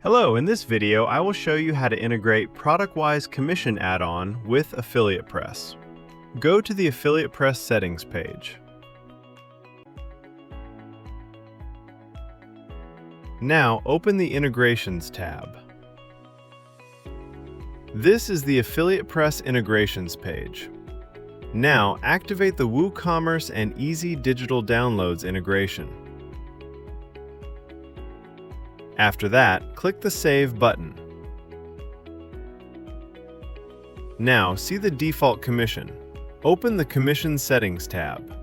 Hello, in this video I will show you how to integrate Product-Wise Commission Addon with Affiliate Press. Go to the Affiliate Press settings page. Now open the Integrations tab. This is the Affiliate Press Integrations page. Now activate the WooCommerce and Easy Digital Downloads integration. After that, click the Save button. Now see the default commission. Open the Commission Settings tab.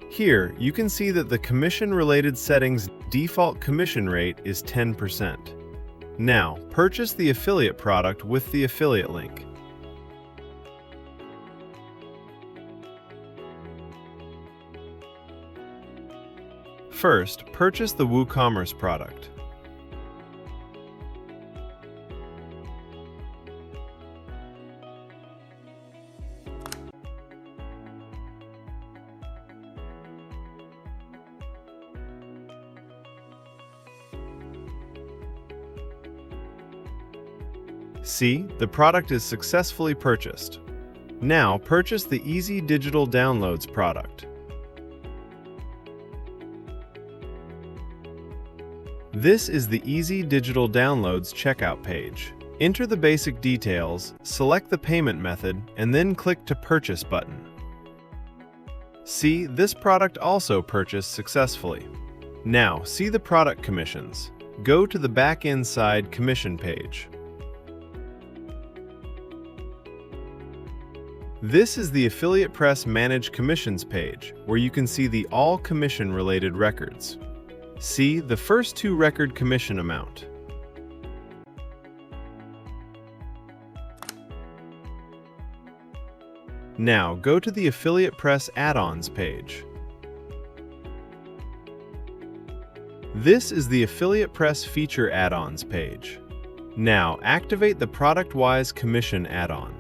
Here, you can see that the commission-related settings default commission rate is 10%. Now, purchase the affiliate product with the affiliate link. First, purchase the WooCommerce product. See, the product is successfully purchased. Now, purchase the Easy Digital Downloads product. This is the Easy Digital Downloads checkout page. Enter the basic details, select the payment method, and then click to Purchase button. See, this product also purchased successfully. Now, see the product commissions. Go to the back-end side commission page. This is the Affiliate Press Manage Commissions page, where you can see the all commission-related records. See the first two record commission amount. Now go to the Affiliate Press Add-ons page. This is the Affiliate Press Feature Add-ons page. Now activate the Product-Wise Commission Addon.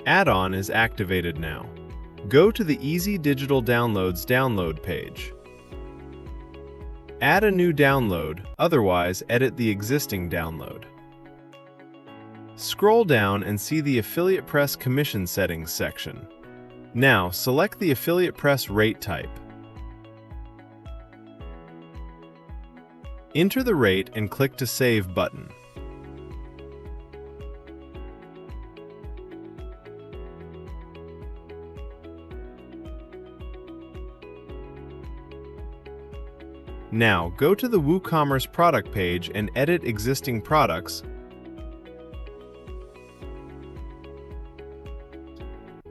Add-on is activated now. Go to the Easy Digital Downloads download page. Add a new download, otherwise edit the existing download. Scroll down and see the Affiliate Press Commission Settings section. Now select the Affiliate Press rate type. Enter the rate and click to Save button. Now, go to the WooCommerce product page and edit existing products.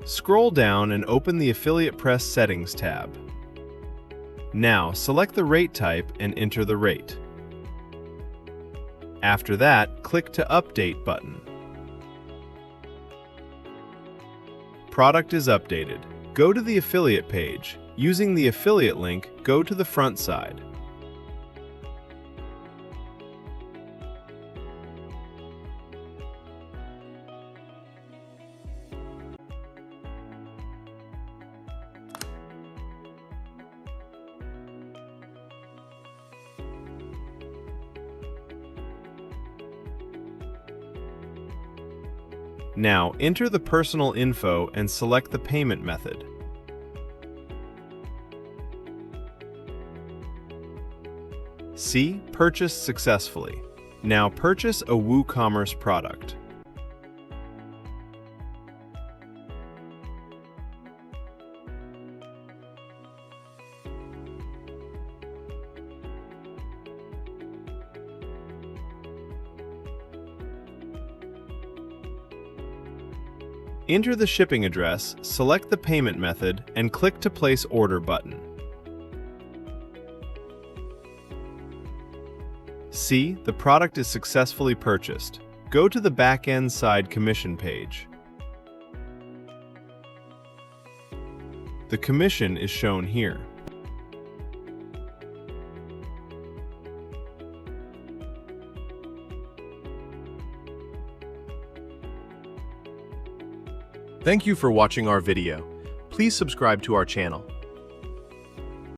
Scroll down and open the Affiliate Press Settings tab. Now, select the rate type and enter the rate. After that, click to Update button. Product is updated. Go to the affiliate page. Using the affiliate link, go to the front side. Now, enter the personal info and select the payment method. See, purchased successfully. Now purchase a WooCommerce product. Enter the shipping address, select the payment method, and click to Place Order button. See, the product is successfully purchased. Go to the back-end side commission page. The commission is shown here. Thank you for watching our video. Please subscribe to our channel.